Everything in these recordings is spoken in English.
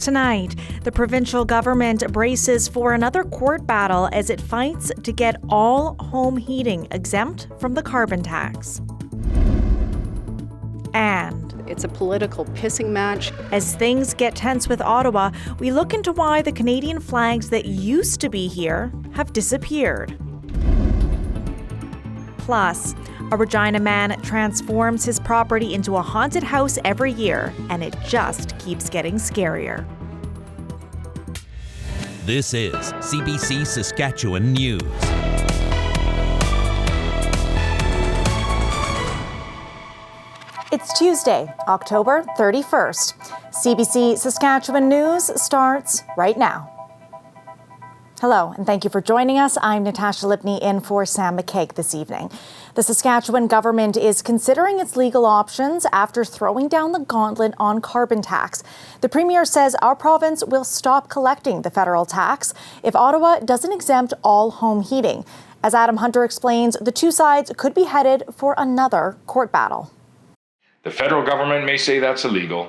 Tonight, the provincial government braces for another court battle as it fights to get all home heating exempt from the carbon tax. And it's a political pissing match. As things get tense with Ottawa, we look into why the Canadian flags that used to be here have disappeared. Plus, a Regina man transforms his property into a haunted house every year, and it just keeps getting scarier. This is CBC Saskatchewan News. It's Tuesday, October 31st. CBC Saskatchewan News starts right now. Hello, and thank you for joining us. I'm Natasha Lipney in for Sam McCaig this evening. The Saskatchewan government is considering its legal options after throwing down the gauntlet on carbon tax. The Premier says our province will stop collecting the federal tax if Ottawa doesn't exempt all home heating. As Adam Hunter explains, the two sides could be headed for another court battle. The federal government may say that's illegal.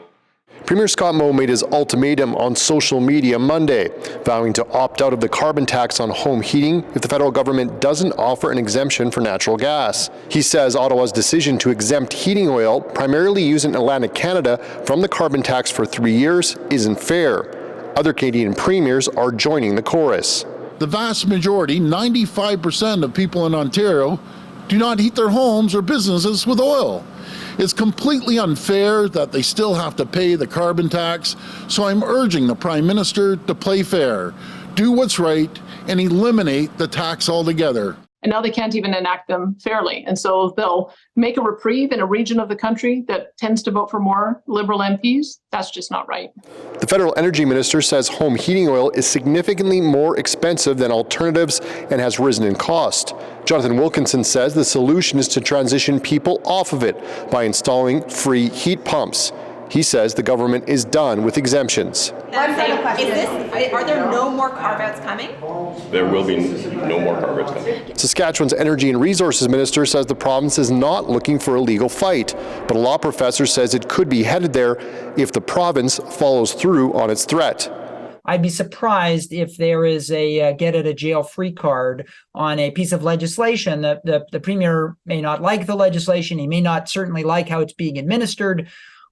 Premier Scott Moe made his ultimatum on social media Monday, vowing to opt out of the carbon tax on home heating if the federal government doesn't offer an exemption for natural gas. He says Ottawa's decision to exempt heating oil, primarily used in Atlantic Canada, from the carbon tax for 3 years isn't fair. Other Canadian premiers are joining the chorus. The vast majority, 95% of people in Ontario, do not heat their homes or businesses with oil. It's completely unfair that they still have to pay the carbon tax, so I'm urging the Prime Minister to play fair, do what's right, and eliminate the tax altogether. And now they can't even enact them fairly. And so they'll make a reprieve in a region of the country that tends to vote for more Liberal MPs. That's just not right. The federal energy minister says home heating oil is significantly more expensive than alternatives and has risen in cost. Jonathan Wilkinson says the solution is to transition people off of it by installing free heat pumps. He says the government is done with exemptions. Are there no more carve-outs coming? There will be no more carve-outs coming. Saskatchewan's Energy and Resources Minister says the province is not looking for a legal fight, but a law professor says it could be headed there if the province follows through on its threat. I'd be surprised if there is a get-out-of-jail-free card on a piece of legislation. The Premier may not like the legislation. He may not certainly like how it's being administered,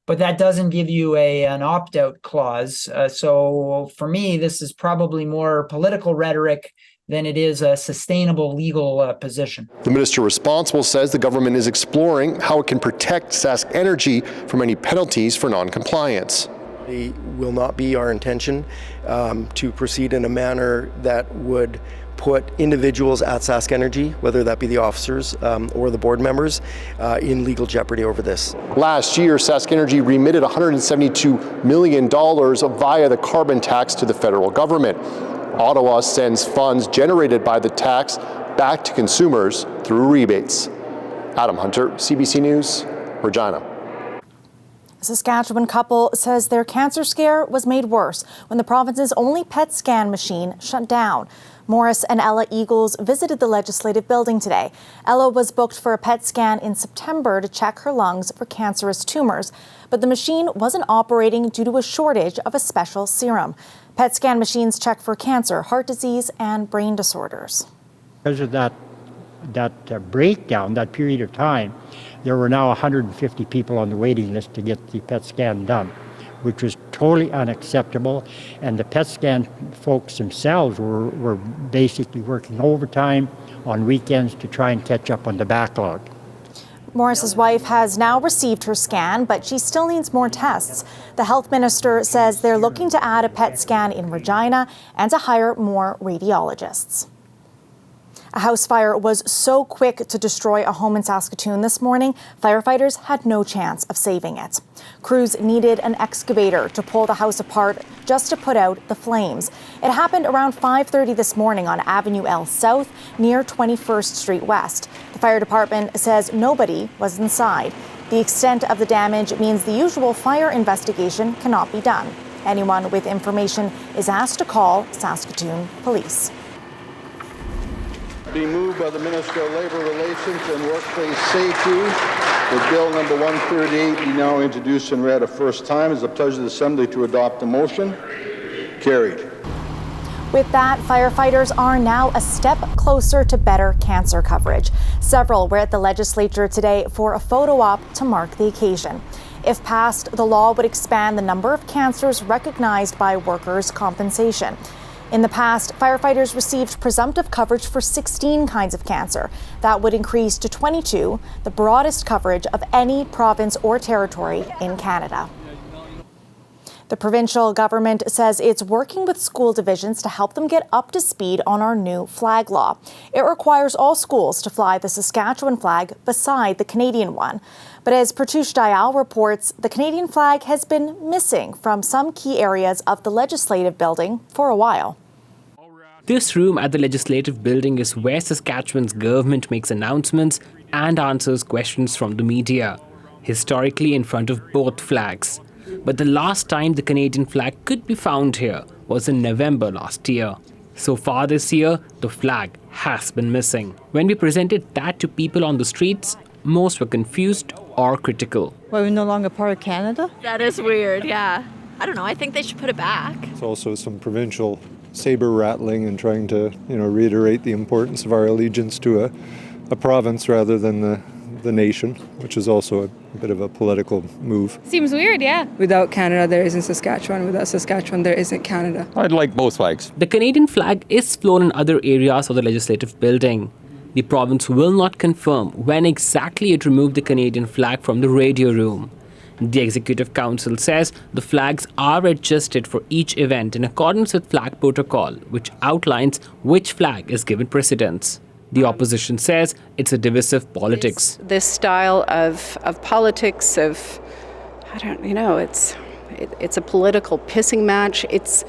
but that doesn't give you an opt-out clause. So for me, this is probably more political rhetoric than it is a sustainable legal position. The minister responsible says the government is exploring how it can protect Sask Energy from any penalties for non-compliance. It will not be our intention to proceed in a manner that would put individuals at Sask Energy, whether that be the officers or the board members, in legal jeopardy over this. Last year, Sask Energy remitted $172 million via the carbon tax to the federal government. Ottawa sends funds generated by the tax back to consumers through rebates. Adam Hunter, CBC News, Regina. A Saskatchewan couple says their cancer scare was made worse when the province's only PET scan machine shut down. Morris and Ella Eagles visited the Legislative Building today. Ella was booked for a PET scan in September to check her lungs for cancerous tumors, but the machine wasn't operating due to a shortage of a special serum. PET scan machines check for cancer, heart disease, and brain disorders. Because of that breakdown, that period of time, there were now 150 people on the waiting list to get the PET scan done, which was totally unacceptable. And the PET scan folks themselves were basically working overtime on weekends to try and catch up on the backlog. Morris's wife has now received her scan, but she still needs more tests. The health minister says they're looking to add a PET scan in Regina and to hire more radiologists. A house fire was so quick to destroy a home in Saskatoon this morning, firefighters had no chance of saving it. Crews needed an excavator to pull the house apart just to put out the flames. It happened around 5:30 this morning on Avenue L South near 21st Street West. The fire department says nobody was inside. The extent of the damage means the usual fire investigation cannot be done. Anyone with information is asked to call Saskatoon Police. Be moved by the Minister of Labour Relations and Workplace Safety With Bill number 138 be now introduced and read a first time, it's a pleasure of the Assembly to adopt the motion. Carried. With that, firefighters are now a step closer to better cancer coverage. Several were at the legislature today for a photo op to mark the occasion. If passed, the law would expand the number of cancers recognized by workers' compensation. In the past, firefighters received presumptive coverage for 16 kinds of cancer. That would increase to 22, the broadest coverage of any province or territory in Canada. The provincial government says it's working with school divisions to help them get up to speed on our new flag law. It requires all schools to fly the Saskatchewan flag beside the Canadian one. But as Pratush Dayal reports, the Canadian flag has been missing from some key areas of the legislative building for a while. This room at the legislative building is where Saskatchewan's government makes announcements and answers questions from the media, historically in front of both flags. But the last time the Canadian flag could be found here was in November last year. So far this year, the flag has been missing. When we presented that to people on the streets, most were confused or critical. Well, we're no longer part of Canada? That is weird, yeah. I don't know, I think they should put it back. It's also some provincial saber rattling and trying to, reiterate the importance of our allegiance to a province rather than the nation, which is also a bit of a political move. Seems weird, yeah. Without Canada, there isn't Saskatchewan. Without Saskatchewan, there isn't Canada. I'd like both flags. The Canadian flag is flown in other areas of the legislative building. The province will not confirm when exactly it removed the Canadian flag from the radio room. The Executive Council says the flags are adjusted for each event in accordance with flag protocol, which outlines which flag is given precedence. The opposition says it's a divisive politics. This style of politics, it's a political pissing match. It's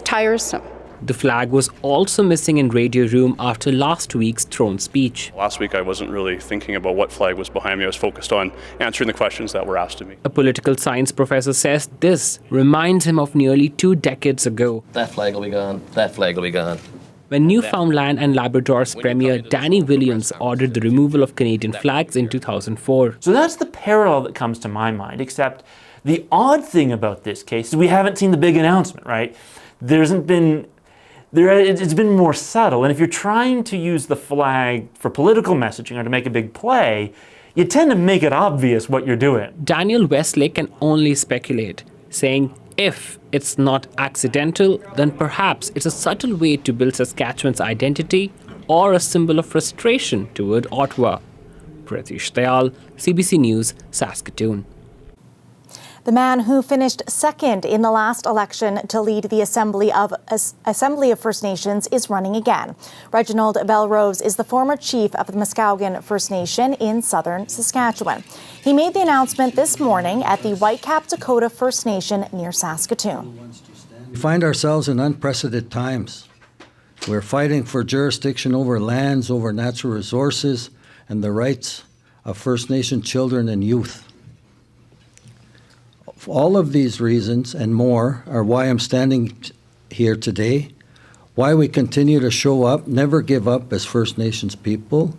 tiresome. The flag was also missing in radio room after last week's throne speech. Last week I wasn't really thinking about what flag was behind me. I was focused on answering the questions that were asked of me. A political science professor says this reminds him of nearly 2 decades ago. That flag will be gone. That flag will be gone. When Newfoundland and Labrador's Premier Danny Williams ordered the removal of Canadian flags in 2004. So that's the parallel that comes to my mind, except the odd thing about this case is we haven't seen the big announcement, right? It's been more subtle, and if you're trying to use the flag for political messaging or to make a big play, you tend to make it obvious what you're doing. Daniel Westlake can only speculate, saying if it's not accidental, then perhaps it's a subtle way to build Saskatchewan's identity or a symbol of frustration toward Ottawa. Pratish Dayal, CBC News, Saskatoon. The man who finished second in the last election to lead the Assembly of First Nations is running again. Reginald Belrose is the former chief of the Muskowgan First Nation in southern Saskatchewan. He made the announcement this morning at the Whitecap Dakota First Nation near Saskatoon. We find ourselves in unprecedented times. We're fighting for jurisdiction over lands, over natural resources, and the rights of First Nation children and youth. All of these reasons and more are why I'm standing here today, why we continue to show up, never give up as First Nations people.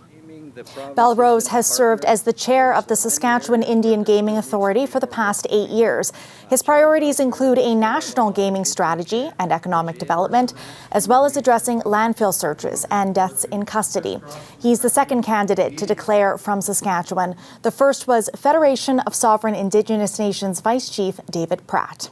Belrose has served as the chair of the Saskatchewan Indian Gaming Authority for the past 8 years. His priorities include a national gaming strategy and economic development, as well as addressing landfill searches and deaths in custody. He's the second candidate to declare from Saskatchewan. The first was Federation of Sovereign Indigenous Nations Vice Chief David Pratt.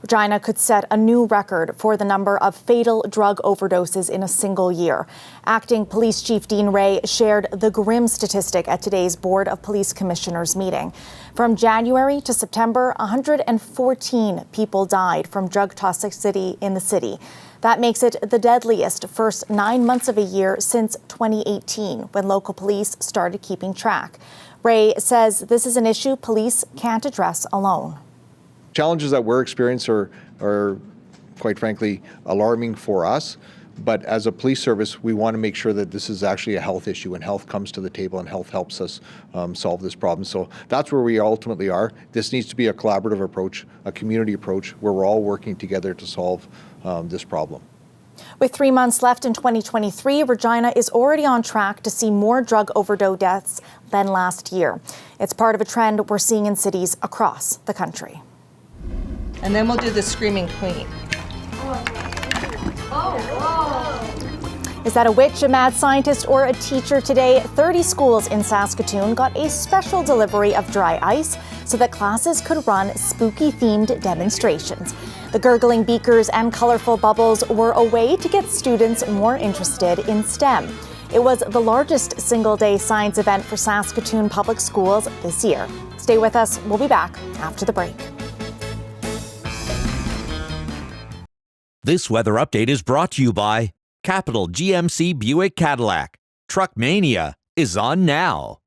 Regina could set a new record for the number of fatal drug overdoses in a single year. Acting Police Chief Dean Ray shared the grim statistic at today's Board of Police Commissioners meeting. From January to September, 114 people died from drug toxicity in the city. That makes it the deadliest first 9 months of a year since 2018, when local police started keeping track. Ray says this is an issue police can't address alone. Challenges that we're experiencing are quite frankly alarming for us, but as a police service we want to make sure that this is actually a health issue and health comes to the table and health helps us solve this problem. So that's where we ultimately are. This needs to be a collaborative approach, a community approach where we're all working together to solve this problem. With 3 months left in 2023, Regina is already on track to see more drug overdose deaths than last year. It's part of a trend we're seeing in cities across the country. And then we'll do the Screaming Queen. Is that a witch, a mad scientist, or a teacher today? 30 schools in Saskatoon got a special delivery of dry ice so that classes could run spooky-themed demonstrations. The gurgling beakers and colorful bubbles were a way to get students more interested in STEM. It was the largest single-day science event for Saskatoon public schools this year. Stay with us. We'll be back after the break. This weather update is brought to you by Capital GMC Buick Cadillac. Truck Mania is on now.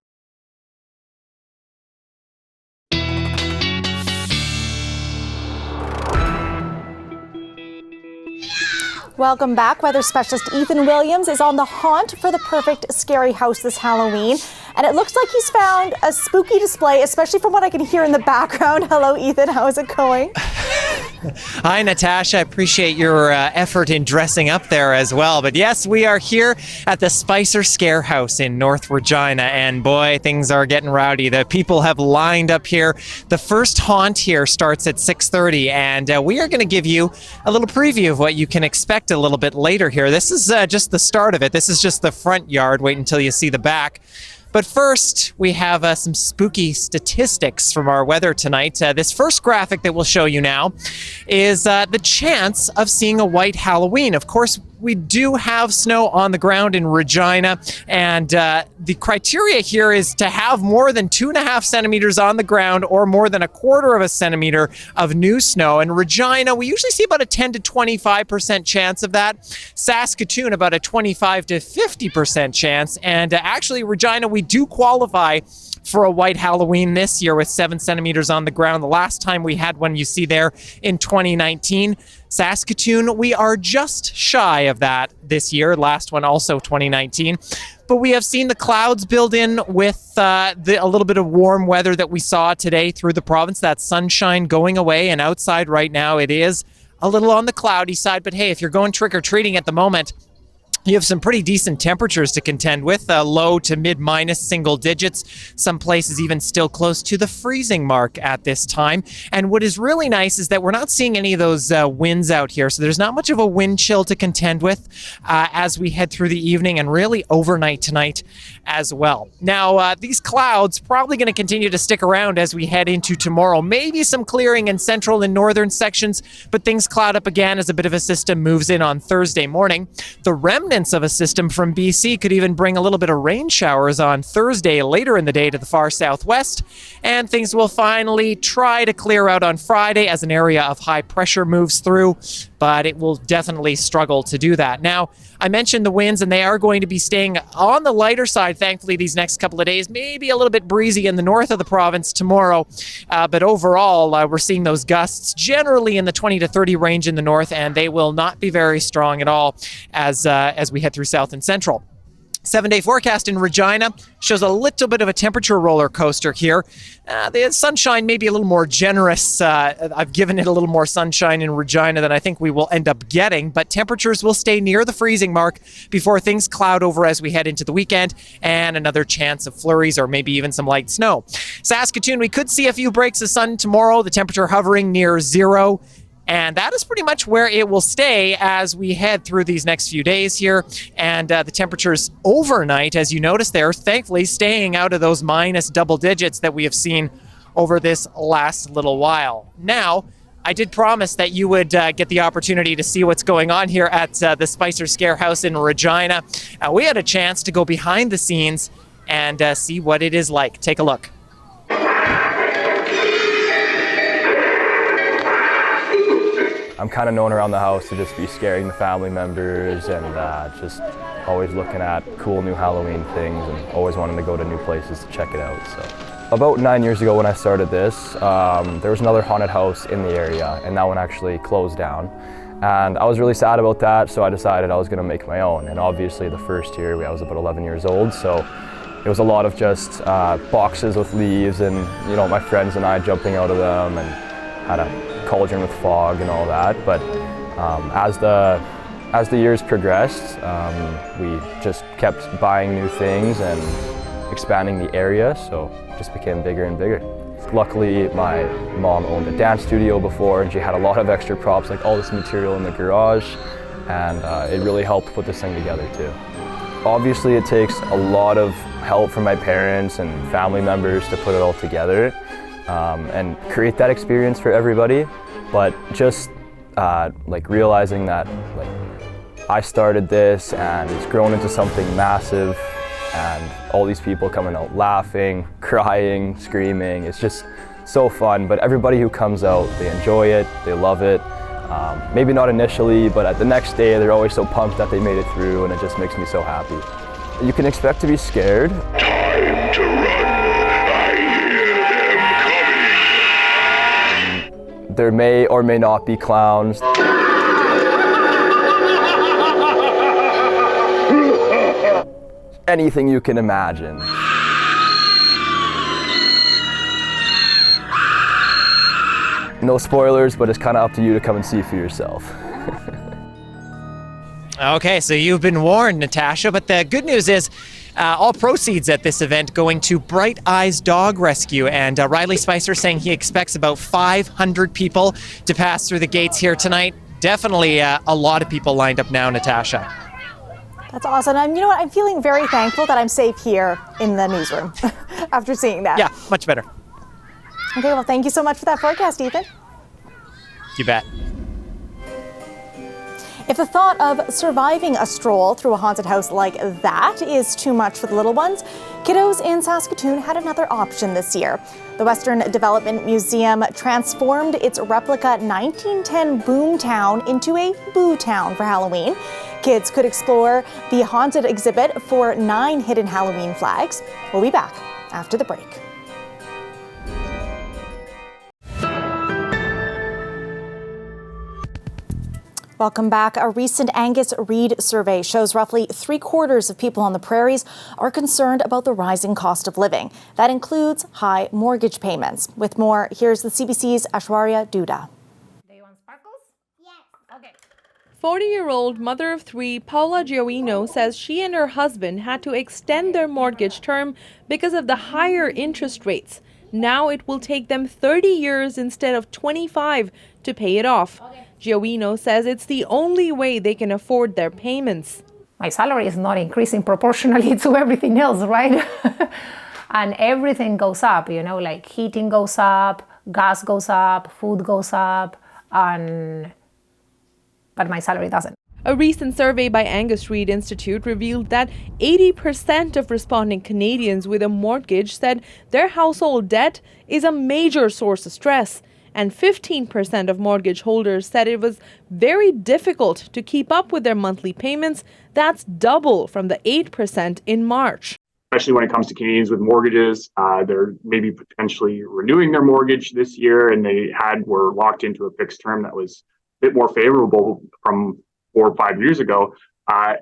Welcome back. Weather specialist Ethan Williams is on the hunt for the perfect scary house this Halloween. And it looks like he's found a spooky display, especially from what I can hear in the background. Hello, Ethan. How is it going? Hi, Natasha. I appreciate your effort in dressing up there as well. But yes, we are here at the Spicer Scare House in North Regina. And boy, things are getting rowdy. The people have lined up here. The first haunt here starts at 6:30. And we are going to give you a little preview of what you can expect a little bit later here. This is just the start of it. This is just the front yard. Wait until you see the back. But first, we have some spooky statistics from our weather tonight. This first graphic that we'll show you now is the chance of seeing a white Halloween. Of course, we do have snow on the ground in Regina, and the criteria here is to have more than 2.5 centimeters on the ground or more than 1/4 centimeter of new snow. In Regina, we usually see about a 10 to 25% chance of that. Saskatoon, about a 25 to 50% chance. And actually, Regina, we do qualify for a white Halloween this year with 7 centimeters on the ground. The last time we had one, you see there, in 2019. Saskatoon, we are just shy of that this year. Last one also 2019. But we have seen the clouds build in with a little bit of warm weather that we saw today through the province. That sunshine going away, and outside right now it is a little on the cloudy side. But hey, if you're going trick-or-treating at the moment, you have some pretty decent temperatures to contend with, low to mid-minus single digits. Some places even still close to the freezing mark at this time. And what is really nice is that we're not seeing any of those winds out here. So there's not much of a wind chill to contend with as we head through the evening and really overnight tonight as well. Now, these clouds probably going to continue to stick around as we head into tomorrow. Maybe some clearing in central and northern sections, but things cloud up again as a bit of a system moves in on Thursday morning. The remnants of a system from BC could even bring a little bit of rain showers on Thursday later in the day to the far southwest, and things will finally try to clear out on Friday as an area of high pressure moves through, but it will definitely struggle to do that. Now, I mentioned the winds, and they are going to be staying on the lighter side, thankfully, these next couple of days. Maybe a little bit breezy in the north of the province tomorrow, but overall, we're seeing those gusts generally in the 20 to 30 range in the north, and they will not be very strong at all as we head through south and central. 7-day forecast in Regina shows a little bit of a temperature roller coaster here. The sunshine may be a little more generous. I've given it a little more sunshine in Regina than I think we will end up getting, but temperatures will stay near the freezing mark before things cloud over as we head into the weekend, and another chance of flurries or maybe even some light snow. Saskatoon, we could see a few breaks of sun tomorrow, the temperature hovering near 0. And that is pretty much where it will stay as we head through these next few days here. And the temperatures overnight, as you notice there, thankfully staying out of those minus double digits that we have seen over this last little while. Now, I did promise that you would get the opportunity to see what's going on here at the Spicer Scare House in Regina. We had a chance to go behind the scenes and see what it is like. Take a look. I'm kind of known around the house to just be scaring the family members and just always looking at cool new Halloween things and always wanting to go to new places to check it out. So about 9 years ago when I started this, there was another haunted house in the area, and that one actually closed down. And I was really sad about that, so I decided I was going to make my own. And obviously the first year I was about 11 years old, so it was a lot of just boxes with leaves and, you know, my friends and I jumping out of them, and had a cauldron with fog and all that. But as the As the years progressed, we just kept buying new things and expanding the area, so it just became bigger and bigger. Luckily, my mom owned a dance studio before, and she had a lot of extra props, like all this material in the garage, and it really helped put this thing together too. Obviously, it takes a lot of help from my parents and family members to put it all together and create that experience for everybody, but just like realizing that like I started this and it's grown into something massive, and all these people coming out laughing, crying, screaming. It's just so fun, but everybody who comes out, they enjoy it, they love it. Maybe not initially, but at the next day, they're always so pumped that they made it through, and it just makes me so happy. You can expect to be scared. Time to run. I hear them coming. There may or may not be clowns. Anything you can imagine. No spoilers, but it's kind of up to you to come and see for yourself. Okay, so you've been warned, Natasha, but the good news is all proceeds at this event going to Bright Eyes Dog Rescue, and Riley Spicer saying he expects about 500 people to pass through the gates here tonight. Definitely a lot of people lined up now, Natasha. That's awesome. You know what? I'm feeling very thankful that I'm safe here in the newsroom after seeing that. Yeah, much better. Okay, well, thank you so much for that forecast, Ethan. You bet. If the thought of surviving a stroll through a haunted house like that is too much for the little ones, kiddos in Saskatoon had another option this year. The Western Development Museum transformed its replica 1910 boom town into a boo town for Halloween. Kids could explore the haunted exhibit for 9 hidden Halloween flags. We'll be back after the break. Welcome back. A recent Angus Reid survey shows roughly 3/4 of people on the prairies are concerned about the rising cost of living. That includes high mortgage payments. With more, here's the CBC's Aishwarya Judo. 40-year-old mother of 3 Paula Gioino says she and her husband had to extend their mortgage term because of the higher interest rates. Now it will take them 30 years instead of 25 to pay it off. Gioino says it's the only way they can afford their payments. My salary is not increasing proportionally to everything else, right? And everything goes up, you know, like heating goes up, gas goes up, food goes up, but my salary doesn't. A recent survey by Angus Reid Institute revealed that 80% of responding Canadians with a mortgage said their household debt is a major source of stress. And 15% of mortgage holders said it was very difficult to keep up with their monthly payments. That's double from the 8% in March. Especially when it comes to Canadians with mortgages, they're maybe potentially renewing their mortgage this year, and were locked into a fixed term that was a bit more favorable from 4 or 5 years ago,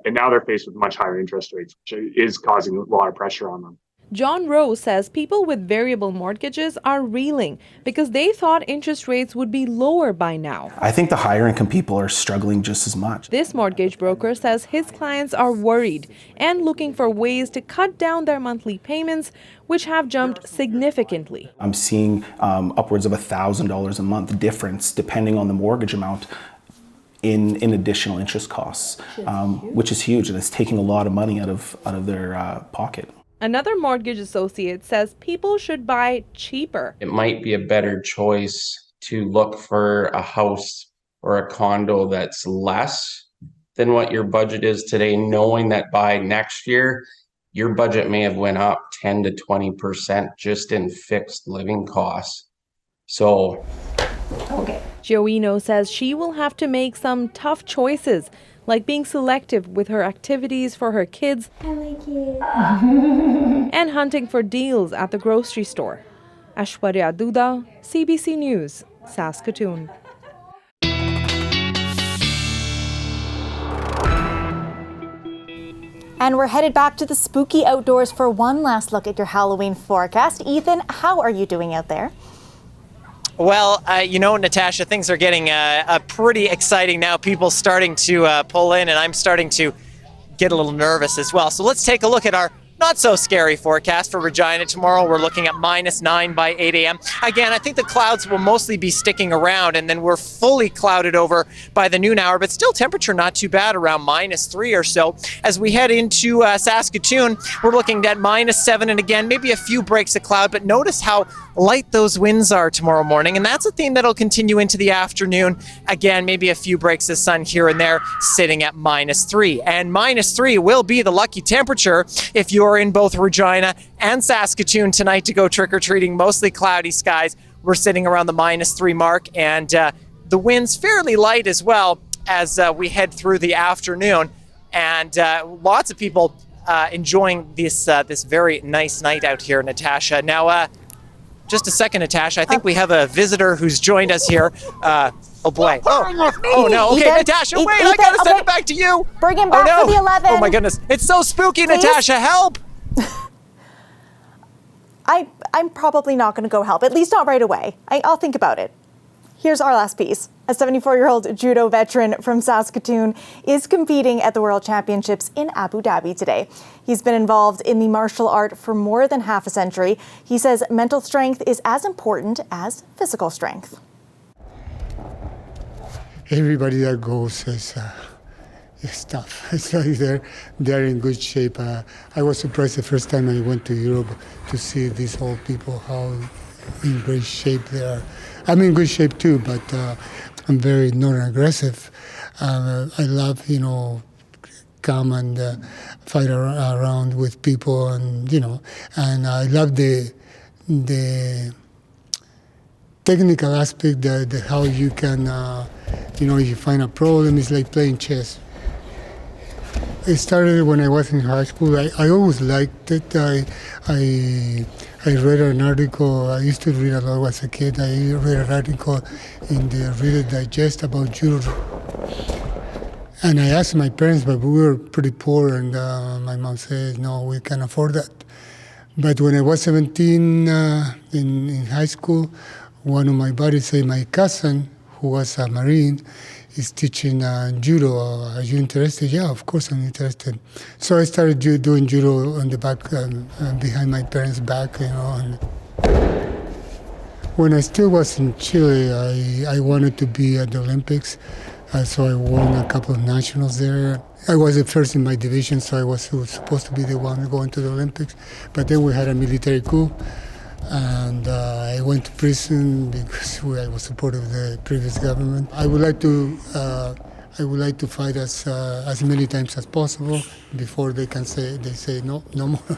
and now they're faced with much higher interest rates, which is causing a lot of pressure on them. John Rose says people with variable mortgages are reeling because they thought interest rates would be lower by now. I think the higher income people are struggling just as much. This mortgage broker says his clients are worried and looking for ways to cut down their monthly payments, which have jumped significantly. I'm seeing upwards of $1,000 a month difference depending on the mortgage amount in additional interest costs, which is huge, and it's taking a lot of money out of their pocket. Another mortgage associate says people should buy cheaper. It might be a better choice to look for a house or a condo that's less than what your budget is today, knowing that by next year, your budget may have went up 10 to 20% just in fixed living costs. So, Gioino says she will have to make some tough choices, like being selective with her activities for her kids and hunting for deals at the grocery store. Aishwarya Judo, CBC News, Saskatoon. And we're headed back to the spooky outdoors for one last look at your Halloween forecast. Ethan, how are you doing out there? Well, Natasha, things are getting pretty exciting now. People starting to pull in, and I'm starting to get a little nervous as well. So let's take a look at our not so scary forecast for Regina tomorrow. We're looking at -9 by 8 a.m. Again, I think the clouds will mostly be sticking around, and then we're fully clouded over by the noon hour, but still temperature not too bad, around -3 or so. As we head into Saskatoon, we're looking at -7, and again, maybe a few breaks of cloud, but notice how light those winds are tomorrow morning, and that's a theme that'll continue into the afternoon. Again, maybe a few breaks of sun here and there, sitting at -3. And -3 will be the lucky temperature if you're in both Regina and Saskatoon tonight to go trick-or-treating. Mostly cloudy skies. We're sitting around the -3 mark, and the wind's fairly light as well as we head through the afternoon. And lots of people enjoying this very nice night out here, Natasha. Now, just a second, Natasha. I think we have a visitor who's joined us here. Oh boy. Oh no. Okay, Ethan, Natasha, wait, Ethan, I gotta send it back to you. Bring him back for the 11. Oh my goodness. It's so spooky, Please? Natasha, help. I'm probably not going to go help, at least not right away. I'll think about it. Here's our last piece. A 74-year-old Judo veteran from Saskatoon is competing at the World Championships in Abu Dhabi today. He's been involved in the martial art for more than half a century. He says mental strength is as important as physical strength. Everybody that goes is tough. It's like they're in good shape. I was surprised the first time I went to Europe to see these old people, how in great shape they are. I'm in good shape too, but I'm very non-aggressive. I love, come and fight around with people, and and I love the technical aspect, the how you can, if you find a problem, it's like playing chess. It started when I was in high school. I always liked it. I read an article. I used to read a lot as a kid. I read an article in the Reader Digest about Judo. And I asked my parents, but we were pretty poor, and my mom said, no, we can't afford that. But when I was 17 in high school, one of my buddies said, my cousin, who was a Marine, is teaching Judo. Are you interested? Yeah, of course I'm interested. So I started doing Judo on the back, behind my parents' back, And when I still was in Chile, I wanted to be at the Olympics. So I won a couple of nationals there. I was the first in my division, so I was supposed to be the one going to the Olympics. But then we had a military coup, and I went to prison because I was supportive of the previous government. I would like to fight as many times as possible before they say no more.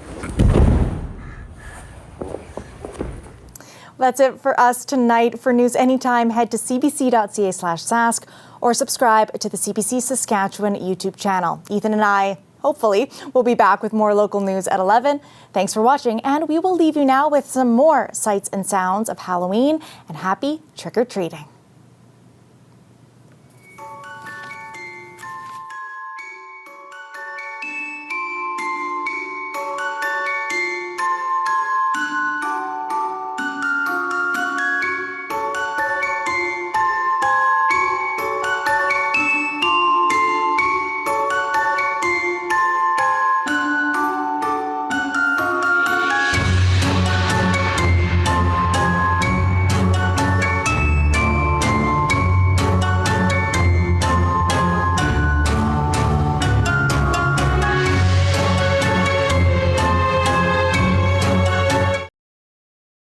That's it for us tonight. For news anytime, head to cbc.ca/Sask or subscribe to the CBC Saskatchewan YouTube channel. Ethan and I, hopefully, will be back with more local news at 11. Thanks for watching, and we will leave you now with some more sights and sounds of Halloween, and happy trick-or-treating.